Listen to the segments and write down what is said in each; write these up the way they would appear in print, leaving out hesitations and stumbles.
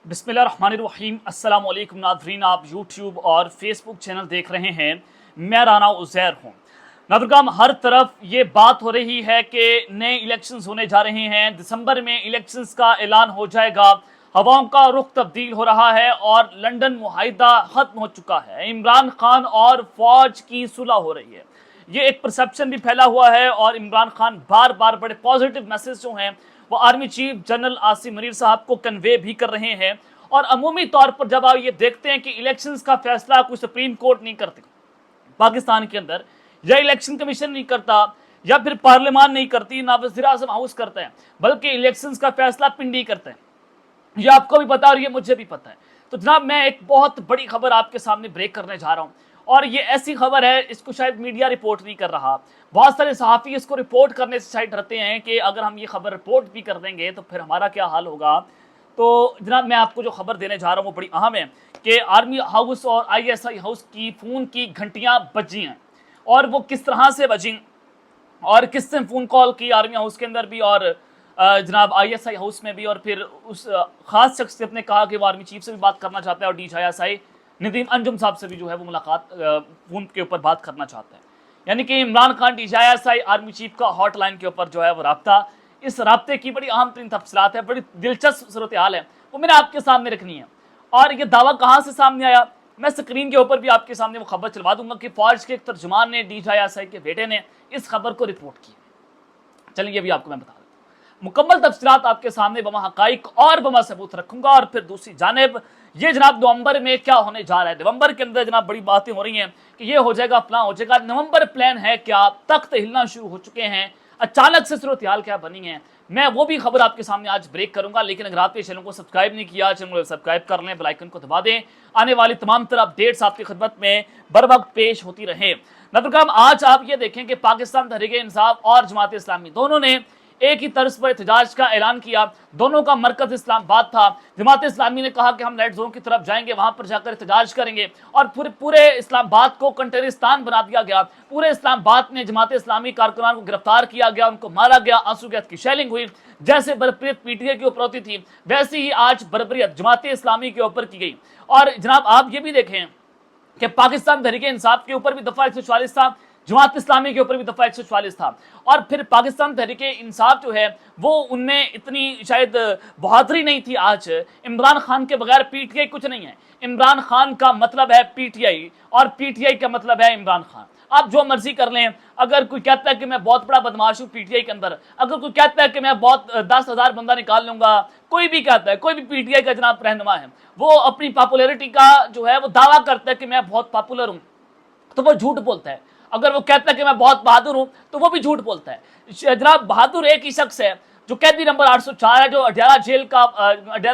बिस्मिल्लाहिर्रहमानिर्रहीम। अस्सलाम वालेकुम नाज़रीन, आप यूट्यूब और फेसबुक चैनल देख रहे हैं। मैं राना उज़ैर हूँ। नाज़रीन, हर तरफ ये बात हो रही है कि नए इलेक्शंस होने जा रहे हैं, दिसंबर में इलेक्शंस का ऐलान हो जाएगा, हवाओं का रुख तब्दील हो रहा है और लंदन मुआहिदा ख़त्म हो चुका है। इमरान खान और फौज की सुलह हो रही है, ये एक परसेप्शन भी फैला हुआ है और इमरान खान बार बार बड़े पॉजिटिव मैसेज जो हैं वो army chief general Asim Munir साहब को कन्वे भी कर रहे हैं। और अमूमी तौर पर जब आप ये देखते हैं कि इलेक्शंस का फैसला कोई सुप्रीम कोर्ट नहीं करती पाकिस्तान के अंदर, या इलेक्शन कमीशन नहीं करता, या फिर पार्लियामान नहीं करती, ना वज़ीर आज़म हाउस करता है, बल्कि इलेक्शंस का फैसला पिंडी करते हैं। ये आपको भी पता है और ये मुझे भी पता है। तो जनाब, मैं एक बहुत बड़ी खबर आपके सामने ब्रेक करने जा रहा हूँ और ये ऐसी खबर है, इसको शायद मीडिया रिपोर्ट नहीं कर रहा। बहुत सारे सहाफ़ी इसको रिपोर्ट करने से शायद डरते हैं कि अगर हम ये खबर रिपोर्ट भी कर देंगे तो फिर हमारा क्या हाल होगा। तो जनाब, मैं आपको जो खबर देने जा रहा हूँ वो बड़ी अहम है कि आर्मी हाउस और ISI हाउस की फ़ोन की घंटियाँ बजी हैं, और वो किस तरह से बजी और किसने फ़ोन कॉल की आर्मी हाउस के अंदर भी और जनाब ISI हाउस में भी, और फिर उस ख़ास शख्स से अपने कहा कि वो आर्मी चीफ से भी बात करना चाहता है और DISI नदीम अंजुम साहब से भी जो है वो मुलाकात फ़ोन के ऊपर बात करना चाहता है। यानी कि Imran Khan DISI army chief का हॉटलाइन के ऊपर जो है वो रब्ता, इस रब्ते की बड़ी अहम तरीन तफसीलात है, बड़ी दिलचस्प सूरत हाल है, वो मैंने आपके सामने रखनी है। और ये दावा कहाँ से सामने आया, मैं स्क्रीन के ऊपर भी आपके सामने वो खबर चलवा दूंगा कि फौज के एक तर्जुमान ने, DISI के बेटे ने इस खबर को रिपोर्ट किया। चलिए, ये भी आपको मैं बता दूँ, मुकम्मल तफसीलात आपके सामने बमा हकाइक और बमा सबूत रखूंगा। और फिर दूसरी जानिब ये जनाब नवंबर में क्या होने जा रहा है, नवंबर के अंदर जनाब बड़ी बातें हो रही हैं कि ये हो जाएगा, प्लान हो जाएगा। नवंबर प्लान है क्या, तख्त हिलना शुरू हो चुके हैं, अचानक से सूरत हाल क्या बनी है, मैं वो भी खबर आपके सामने आज ब्रेक करूंगा। लेकिन अगर आपने चैनल को सब्सक्राइब नहीं किया, चैनल को सब्सक्राइब कर लें, बेल आइकन को दबा दें, आने वाली तमाम तरह अपडेट्स आपकी खिदमत में बर वक्त पेश होती रहे। नज़र, आज आप ये देखें कि पाकिस्तान तहरीक इंसाफ और जमात इस्लामी दोनों ने एक ही तर्ज पर एहतजाज का ऐलान किया। दोनों का मरकज इस्लामाबाद था। जमात इस्लामी ने कहा कि हम रेड जोन की तरफ जाएंगे, वहां पर जाकर एहतजाज करेंगे, और पूरे इस्लामाबाद को कंटेरिस्तान बना दिया गया। पूरे इस्लामाबाद में जमात इस्लामी कारकुनान को गिरफ्तार किया गया, उनको मारा गया, आंसू गैस की शेलिंग हुई। जैसे बर्बरियत PTI के ऊपर होती थी, वैसे ही आज बर्बरियत जमात इस्लामी के ऊपर की गई। और जनाब, आप ये भी देखें कि पाकिस्तान तहरीक इंसाफ के ऊपर भी दफा 144 था, जमात इस्लामी के ऊपर भी दफा 144 था। और फिर पाकिस्तान तहरीक इंसाफ जो है वो, उनमें इतनी शायद बहादुरी नहीं थी। आज इमरान खान के बगैर PTI कुछ नहीं है। इमरान खान का मतलब है PTI और PTI का मतलब है इमरान खान। आप जो मर्जी कर लें, अगर कोई कहता है कि मैं बहुत बड़ा बदमाश हूँ PTI के अंदर, अगर कोई कहता है कि मैं बहुत 10,000 बंदा निकाल लूंगा, कोई भी कहता है, कोई भी PTI का जनाब रहनुमा है, वो अपनी पॉपुलैरिटी का जो है वो दावा करता है कि मैं बहुत पॉपुलर हूँ, तो वो झूठ बोलता है। अगर वो कहता है कि मैं बहुत बहादुर हूं, तो वो भी झूठ बोलता है। जनाब, बहादुर एक ही शख्स है जो कैदी नंबर 804 है, जो अडयाला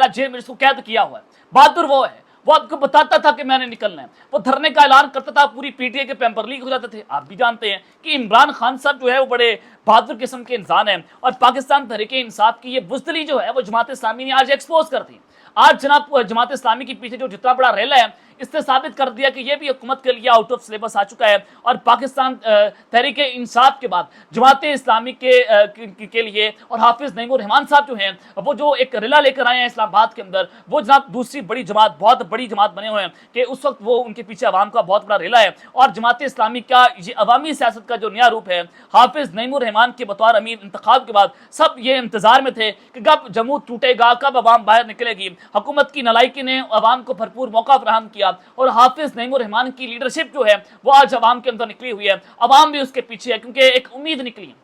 जेल में जिसको कैद किया हुआ है, बहादुर वो है। वो आपको बताता था कि मैंने निकलना है, वो धरने का ऐलान करता था, पूरी PTI के पेपर लीक हो जाते थे। आप भी जानते हैं कि इमरान खान साहब जो है वो बड़े बहादुर किस्म के इंसान हैं, और पाकिस्तान तहरीक इंसाफ की ये बुज़दिली जो है वो जमात इस्लामी ने आज एक्सपोज कर दी। आज जनाब जमात इस्लामी के पीछे जो जितना बड़ा रेला है, इसने साबित कर दिया कि यह भी हुकूमत के लिए आउट ऑफ सिलेबस आ चुका है। और पाकिस्तान तहरीक इंसाफ के बाद जमात इस्लामी के लिए और हाफिज नईमुर रहमान साहब जो हैं, वो जो एक रेला लेकर आए हैं इस्लामाबाद के अंदर, वो जनाब दूसरी बड़ी जमात, बहुत बड़ी जमात बने हुए हैं कि उस वक्त वो उनके पीछे अवाम का बहुत बड़ा रेला है। और जमात इस्लामी का ये अवामी सियासत का जो नया रूप है, हाफिज नईमुर रहमान के बतौर अमीर इंतखाब के बाद सब ये इंतजार में थे कि कब जमूत टूटेगा, कब अवाम बाहर निकलेगी। हुकूमत की नलायकी ने अवाम को भरपूर मौका फराहम किया, और हाफिज नईमुर रहमान की लीडरशिप जो है वो आज अवाम के अंदर निकली हुई है। अवाम भी उसके पीछे है, क्योंकि एक उम्मीद निकली।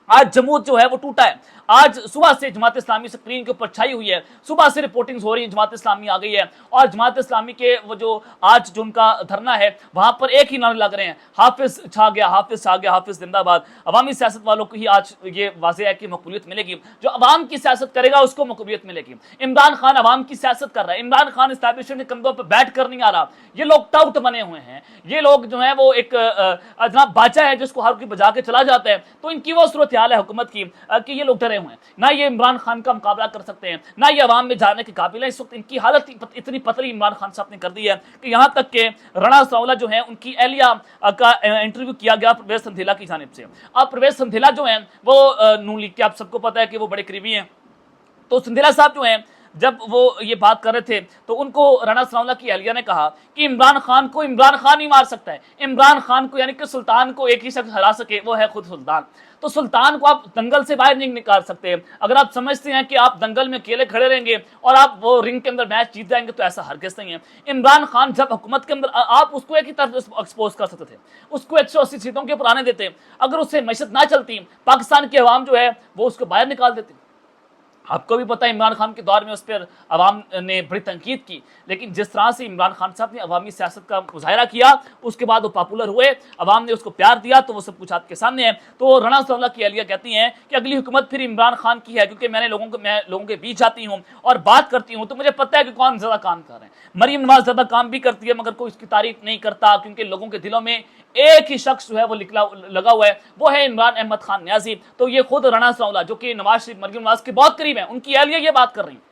आज जमूत जो है वो टूटा है। आज सुबह से जमात इस्लामी स्क्रीन के ऊपर छाई हुई है, सुबह से रिपोर्टिंग्स हो रही है, जमात इस्लामी आ गई है। और जमात इस्लामी के वो जो आज जो उनका धरना है, वहां पर एक ही नारे लग रहे हैं, हाफिज छा गया, हाफिज छा गया, हाफिज जिंदाबाद। अवामी सियासत वालों को ही आज ये वाज़ेह है कि मकबूलियत मिलेगी। जो अवाम की सियासत करेगा उसको मकबूलियत मिलेगी। इमरान खान अवाम की सियासत कर रहा है, इमरान खान इस्टेब्लिशमेंट के कंधों पर बैठ कर नहीं आ रहा। ये लोग टाउट बने हुए हैं, ये लोग जो है वो एक जनाब बाचा है जिसको हर कोई बजा के चला जाता है। तो इनकी वो सूरत हाल है हुकूमत की कि ये लोग डरे हुए हैं, ना ये इमरान खान का मुकाबला कर सकते हैं, ना ये अवाम में जाने के काबिल है। इस वक्त इनकी हालत इतनी पतली इमरान खान साहब ने कर दी है कि यहाँ तक के राणा सावला जो है, उनकी एहलिया का इंटरव्यू किया गया परवेज संधेला की जानिब से। अब परवेज संधेला जो है वो नून लीग के, आप सबको पता है कि वो बड़े करीबी हैं। तो संधेला साहब जो हैं जब वो ये बात कर रहे थे तो उनको राणा सनाउल्लाह की अहलिया ने कहा कि इमरान खान को इमरान खान ही मार सकता है, इमरान खान को यानी कि सुल्तान को एक ही शख्स हरा सके वो है खुद सुल्तान। तो सुल्तान को आप दंगल से बाहर नहीं निकाल सकते। अगर आप समझते हैं कि आप दंगल में अकेले खड़े रहेंगे और आप वो रिंग के अंदर मैच जीत जाएंगे तो ऐसा हरगिज़ नहीं है। इमरान खान जब हुकूमत के अंदर आप उसको एक ही तरफ एक्सपोज कर सकते थे, उसको 180 सीटों के ऊपर आने देते। अगर उससे मैशत ना चलती पाकिस्तान की अवाम जो है वो उसको बाहर निकाल देती। आपको भी पता है इमरान खान के दौर में उस पर अवाम ने बड़ी तनकीद की, लेकिन जिस तरह से इमरान खान साहब ने अवामी सियासत का मुजाहरा किया उसके बाद वो पॉपुलर हुए, अवाम ने उसको प्यार दिया, तो वो सब कुछ आपके सामने है। तो राणा सनाउल्लाह की अहलिया कहती हैं कि अगली हुकूमत फिर इमरान खान की है, क्योंकि मैं लोगों के बीच जाती हूँ और बात करती हूँ तो मुझे पता है कि कौन ज़्यादा काम कर रहे हैं। मरीम नवाज ज़्यादा काम भी करती है मगर कोई उसकी तारीफ नहीं करता, क्योंकि लोगों के दिलों में एक ही शख्स जो है वो लगा हुआ है, वो है इमरान अहमद खान न्याजी। तो ये खुद राणा सनाउल्लाह जो कि नवाज शरीफ मरीम नवाज के बहुत करीब है, उनकी अहलिया ये बात कर रही है।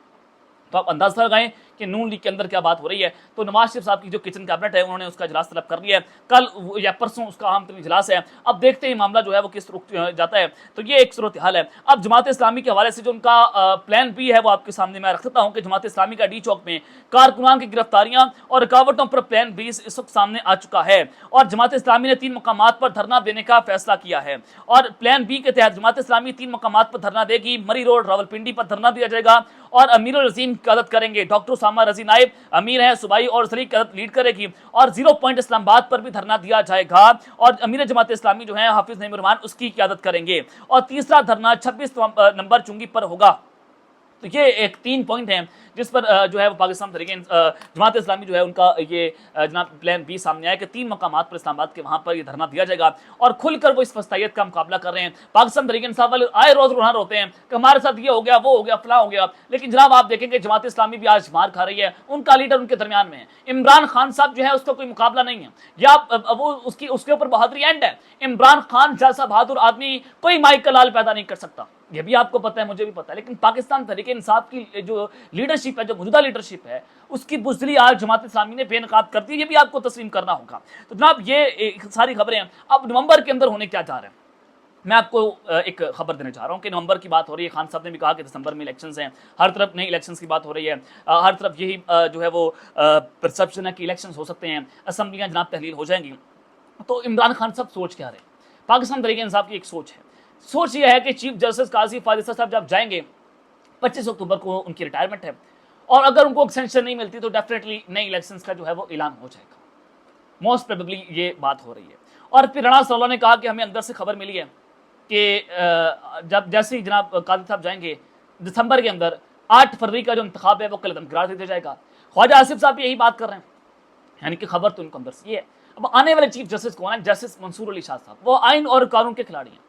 तो आप अंदाजा लगाएं कि नून लीग के अंदर क्या बात हो रही है। तो नवाज शरीफ साहब की जो किचन कैबिनेट है उन्होंने उसका इजलास तलब कर लिया है, कल या परसों उसका अहम तरीन इजलास है। अब देखते हैं मामला जो है वो किस रुख जाता है। तो ये एक सूरत हाल है। अब जमात इस्लामी के हवाले से जो उनका प्लान बी है वो आपके सामने मैं रखता हूँ कि जमात इस्लामी का डी चौक में कारकुनान की गिरफ्तारियां और रुकावटों पर प्लान बी इस वक्त सामने आ चुका है और जमात इस्लामी ने 3 मकामात पर धरना देने का फैसला किया है। और प्लान बी के तहत जमात इस्लामी 3 मकामात पर धरना देगी। मरी रोड रावलपिंडी पर धरना दिया जाएगा और अमीर रजीम की क़यादत करेंगे। डॉक्टर उसामा रजी नाइब अमीर है, सूबाई और सलीक क़यादत लीड करेगी। और 0 पॉइंट इस्लामाबाद पर भी धरना दिया जाएगा और अमीर जमात इस्लामी जो है हाफिज नईम रहमान उसकी क़यादत करेंगे। और तीसरा धरना 26 नंबर चुंगी पर होगा। तो ये एक 3 पॉइंट हैं जिस पर जो है वो पाकिस्तान तरीके जमात इस्लामी जो है उनका ये जनाब प्लान बी सामने आया कि 3 मकामात पर इस्लामाबाद के वहाँ पर ये धरना दिया जाएगा और खुलकर वो इस फस्तायत का मुकाबला कर रहे हैं। पाकिस्तान तरीके इंसाफ वाले आए रोज रुहान होते हैं कि हमारे साथ ये हो गया, वो हो गया, फला हो गया, लेकिन जनाब आप देखेंगे जमात इस्लामी भी आज मार खा रही है। उनका लीडर उनके दरमियान में है, इमरान खान साहब जो है उसका कोई मुकाबला नहीं है या वो उसके ऊपर बहादुरी एंड है। इमरान खान जैसा बहादुर आदमी कोई माइक लाल पैदा नहीं कर सकता, ये भी आपको पता है, मुझे भी पता है। लेकिन पाकिस्तान तहरीक इंसाफ की जो लीडरशिप है, जो मौजूदा लीडरशिप है, उसकी बुज़दिली आज जमात इस्लामी ने बेनकाब कर दी है, ये भी आपको तस्लीम करना होगा। तो जनाब ये सारी खबरें हैं। अब नवंबर के अंदर होने क्या जा रहे हैं, मैं आपको एक खबर देने जा रहा हूँ कि नवंबर की बात हो रही है। खान साहब ने भी कहा कि दिसंबर में इलेक्शंस हैं, हर तरफ नई इलेक्शंस की बात हो रही है, हर तरफ यही जो है वो परसेप्शन है कि इलेक्शंस हो सकते हैं, असम्बलियाँ जनाब तहलील हो जाएंगी। तो इमरान खान साहब सोच क्या रहे, पाकिस्तान तहरीक इंसाफ की एक सोच है। सोच ये है कि चीफ जस्टिस काजी फाजिल साहब जब जाएंगे 25 अक्टूबर को उनकी रिटायरमेंट है और अगर उनको एक्सटेंशन नहीं मिलती तो डेफिनेटली नई इलेक्शंस का जो है वो ऐलान हो जाएगा। मोस्ट प्रोबेबली ये बात हो रही है। और फिर राणा सनाउल्लाह ने कहा कि हमें अंदर से खबर मिली है कि जब जैसे ही जनाब काजी साहब जाएंगे दिसंबर के अंदर 8 फरवरी का जो इंतखाब है वो कलदमगिरार दे दिया जाएगा। ख्वाजा आसिफ साहब यही बात कर रहे हैं, यानी कि खबर तो उनको अंदर से ये है। अब आने वाले चीफ जस्टिस कौन है, जस्टिस मंसूर अली शाह साहब, वो आइन और कानून के खिलाड़ी हैं।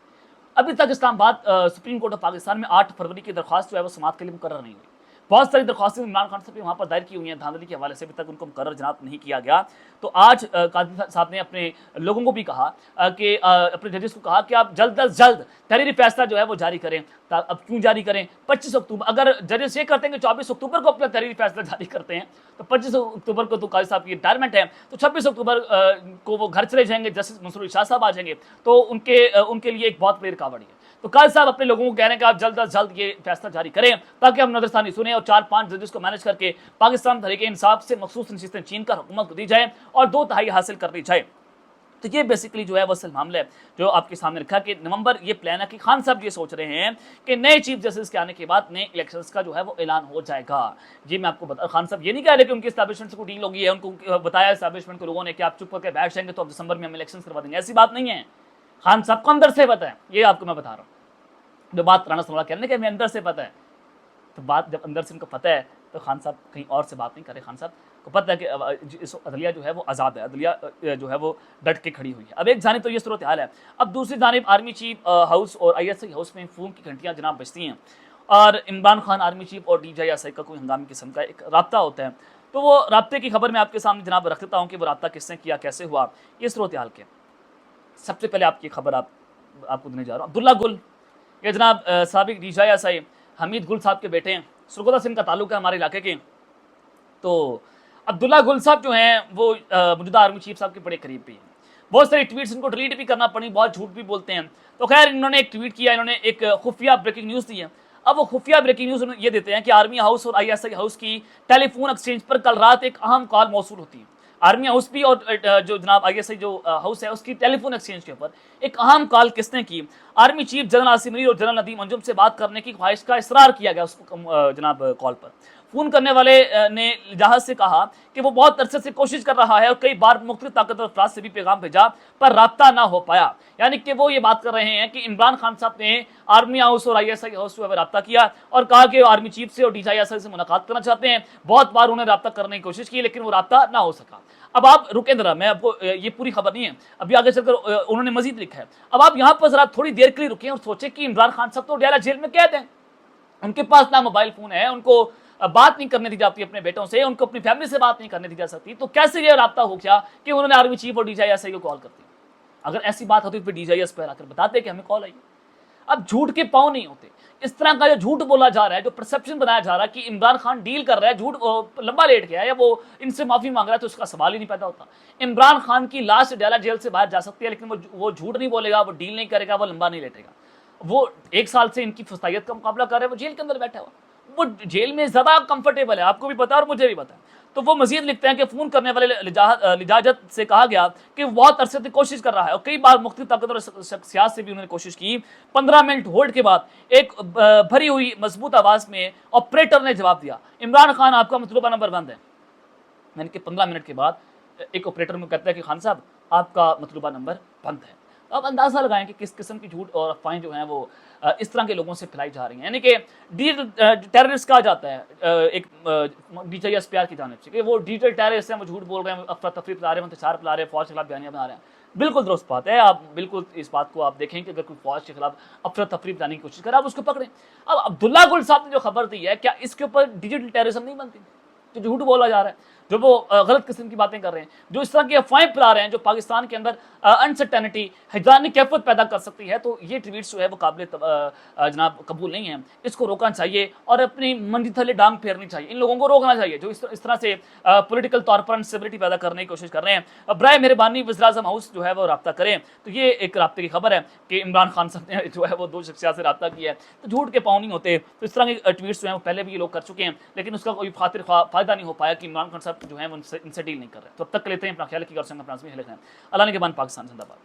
अभी तक Islamabad supreme court of Pakistan में 8 फरवरी की दरख्वास्त जो है वो समाअत के लिए मुकर्रर नहीं हुई। बहुत सारी दरख्वास्तें इमरान खान साहब ने वहाँ पर दायर की हुई हैं, धांधली के हवाले से अभी तक उनको मुकर्रर जनाब नहीं किया गया। तो आज काजी साहब ने अपने लोगों को भी कहा कि अपने जजेस को कहा कि आप जल्द अज जल्द तहरीरी फैसला जो है वो जारी करें। अब क्यों जारी करें, 25 अक्टूबर, अगर जजेस ये करते हैं कि 24 अक्टूबर को अपना तहरीरी फैसला जारी करते हैं तो 25 अक्टूबर को तो काजी साहब की रिटायरमेंट है, तो 26 अक्टूबर को वो घर चले जाएंगे, जस्टिस मंसूर अली शाह साहब आ जाएंगे, तो उनके लिए एक बहुत बड़ी रुकावट है। तो काजी साहब अपने लोगों को कह रहे हैं कि आप जल्द अज जल्द ये फैसला जारी करें ताकि हम नजरसानी सुने और 4-5 जजेस को मैनेज करके पाकिस्तान तहरीक इंसाफ से मखसूस नशिस्तें छीन कर हुकूमत को दी जाए और 2 तिहाई हासिल कर दी जाए। तो ये बेसिकली जो है वो असल मामला है जो आपके सामने रखा कि नवंबर ये प्लान है कि खान साहब ये सोच रहे हैं कि नए चीफ जस्टिस के आने के बाद नए इलेक्शंस का जो है वो ऐलान हो जाएगा। जी मैं आपको बता, खान साहब ये नहीं कह रहे कि उनकी एस्टैब्लिशमेंट से कोई डील होगी है, उनको बताया एस्टैब्लिशमेंट के लोगों ने कि आप चुप करके बैठ जाएंगे तो अब दिसंबर में हम इलेक्शन करवा देंगे, ऐसी बात नहीं है। खान साहब को अंदर से पता है, ये आपको मैं बता रहा हूँ। जो बात राणा सनाउल्लाह कह रहे हैं कि हमें अंदर से पता है, तो बात जब अंदर से उनको पता है तो खान साहब कहीं और से बात नहीं करे। खान साहब को पता है कि इस अदलिया जो है वो आज़ाद है, अदलिया जो है वो डट के खड़ी हुई है। अब एक जानिब तो ये सूरत हाल है, अब दूसरी जानिब आर्मी चीफ हाउस और ISI हाउस में फ़ोन की घंटियाँ जनाब बजती हैं और इमरान खान आर्मी चीफ और DJI का कोई हंगामी किस्म का एक रब्ता होता है। तो वो रब्ते की खबर मैं आपके सामने जनाब रख देता हूँ कि वो रब्ता किसने किया, कैसे हुआ, ये सूरत हाल के। सबसे पहले आपकी खबर आपको देने जा रहा हूँ। अब्दुल्ला गुल, ये जनाब साबिक DJI हमीद गुल साहब के बेटे हैं, सरगोदा से इनका ताल्लुक है हमारे इलाके के। तो अब्दुल्ला गुल साहब जो हैं वो मौजूदा आर्मी चीफ साहब के बड़े करीब भी हैं। बहुत सारे ट्वीट्स इनको डिलीट भी करना पड़ी, बहुत झूठ भी बोलते हैं। तो खैर इन्होंने एक ट्वीट किया, इन्होंने एक खुफिया ब्रेकिंग न्यूज़ दी है। अब वो खुफिया ब्रेकिंग न्यूज ये देते हैं कि आर्मी हाउस और आईएसआई हाउस की टेलीफोन एक्सचेंज पर कल रात एक अहम कॉल मौसूल होती है। आर्मी हाउस भी और जो जनाब आईएसआई जो हाउस है उसकी टेलीफोन एक्सचेंज के ऊपर एक अहम कॉल किसने की? Army chief general Asim Munir और जनरल नदीम अंजुम से बात करने की ख्वाहिश का इसरार किया गया उस जनाब कॉल पर। फोन करने वाले ने जहाज से कहा कि वो बहुत अरसे से कोशिश कर रहा है और कई बार मुख्तलिफ ताकतवर अफराद से भी पैगाम भेजा पर राब्ता ना हो पाया। यानी कि वो ये बात कर रहे हैं कि इमरान खान साहब ने आर्मी हाउस और आईएसआई हाउस से राब्ता किया और कहा कि आर्मी चीफ से और डीजीआईएसआई से मुलाकात करना चाहते हैं। बहुत बार उन्हें राब्ता करने की कोशिश की लेकिन वो राब्ता ना हो सका। अब आप रुके जरा, मैं आपको ये पूरी खबर नहीं है, अभी आगे चलकर उन्होंने मजीद लिखा है। अब आप यहाँ पर जरा थोड़ी देर के लिए रुके और सोचे कि इमरान खान साहब तो डेरा जेल में कैद हैं, उनके पास ना मोबाइल फोन है, उनको बात नहीं करने दी जाती अपने बेटों से, उनको अपनी फैमिली से बात नहीं करने दी जा सकती, तो कैसे ये राब्ता हो गया कि उन्होंने आर्मी चीफ और डीजीआईएसआई को कॉल कर दी? अगर ऐसी बात होती तो फिर डीजीआईएस पर आकर बताते कि हमें कॉल आई। अब झूठ के पाँव नहीं होते। इस तरह का जो झूठ बोला जा रहा है, जो परसेप्शन बनाया जा रहा है कि इमरान खान डील कर रहा है, झूठ लंबा लेट गया है या वो इनसे माफी मांग रहा है, तो उसका सवाल ही नहीं पैदा होता। इमरान खान की लाश डेरा जेल से बाहर जा सकती है लेकिन वो झूठ नहीं बोलेगा, वो डील नहीं करेगा, वो लंबा नहीं लेटेगा। वो 1 साल से इनकी फसाइयत का मुकाबला कर रहे हैं, वो जेल के अंदर बैठा हुआ, वो जेल में ज्यादा कंफर्टेबल है, आपको भी पता है और मुझे भी पता है। तो वो मजीद लिखते हैं कि फोन करने वाले लिजाजत से कहा गया कि वो बहुत अरसे से कोशिश कर रहा है और कई बार मुख्तलिफ ताकतवर शख्सियात से भी उन्होंने कोशिश की। 15 मिनट होल्ड के बाद एक भरी हुई मजबूत आवाज में ऑपरेटर ने जवाब दिया, इमरान खान आपका मतलूबा नंबर बंद है। मैंने कि 15 मिनट के बाद एक ऑपरेटर में कहता है कि खान साहब आपका मतलूबा नंबर बंद है। अब अंदाजा लगाएं कि किस किस्म की झूठ और अफवाहें जो हैं वो इस तरह के लोगों से फैलाई जा रही हैं। यानी कि डिजिटल टेररिस्ट कहा जाता है एक डीजीआईएसपीआर की जानिब से कि वो डिजिटल टेररिस्ट हैं, वो झूठ बोल रहे हैं, अफरा तफरी फैला रहे हैं, इंतशार फैला रहे हैं, फौज के खिलाफ बयानियां बना रहे हैं। बिल्कुल दुरुस्त बात है, आप बिल्कुल इस बात को आप देखें कि अगर कोई फौज के खिलाफ अफरा तफरी फैलाने की कोशिश करे आप उसको पकड़ें। अब अब्दुल्ला गुल साहब ने जो खबर दी है, क्या इसके ऊपर डिजिटल टेररिज्म नहीं बनती? जो झूठ बोला जा रहा है, जो वो गलत किस्म की बातें कर रहे हैं, जो इस तरह की अफवाहें फैला रहे हैं जो पाकिस्तान के अंदर अनसर्टेनिटी हैरानी कैफियत पैदा कर सकती है, तो ये ट्वीट्स जो है वो काबिल जनाब कबूल नहीं है। इसको रोकना चाहिए और अपनी मंडी थले डांग फेरनी चाहिए। इन लोगों को रोकना चाहिए जो इस तरह से पॉलिटिकल तौर पर अनस्टेबिलिटी पैदा करने की कोशिश कर रहे हैं। बराए मेहरबानी वज़ीर-ए-आज़म हाउस जो है वो रब्ता करें। तो ये एक रब्ते की खबर है कि इमरान खान साहब ने जो है वो 2 शख्सियात से रब्ता किया है, तो झूठ के पाँव नहीं होते। तो इस तरह के ट्वीट्स जो हैं वो पहले भी ये लोग कर चुके हैं लेकिन उसका कोई फायदा नहीं हो पाया कि इमरान खान साहब जो है वो इनसे डील नहीं कर रहे। तो अब तक लेते हैं अपना ख्याल की और संग अल्लाह ने के बाद पाकिस्तान जिंदाबाद।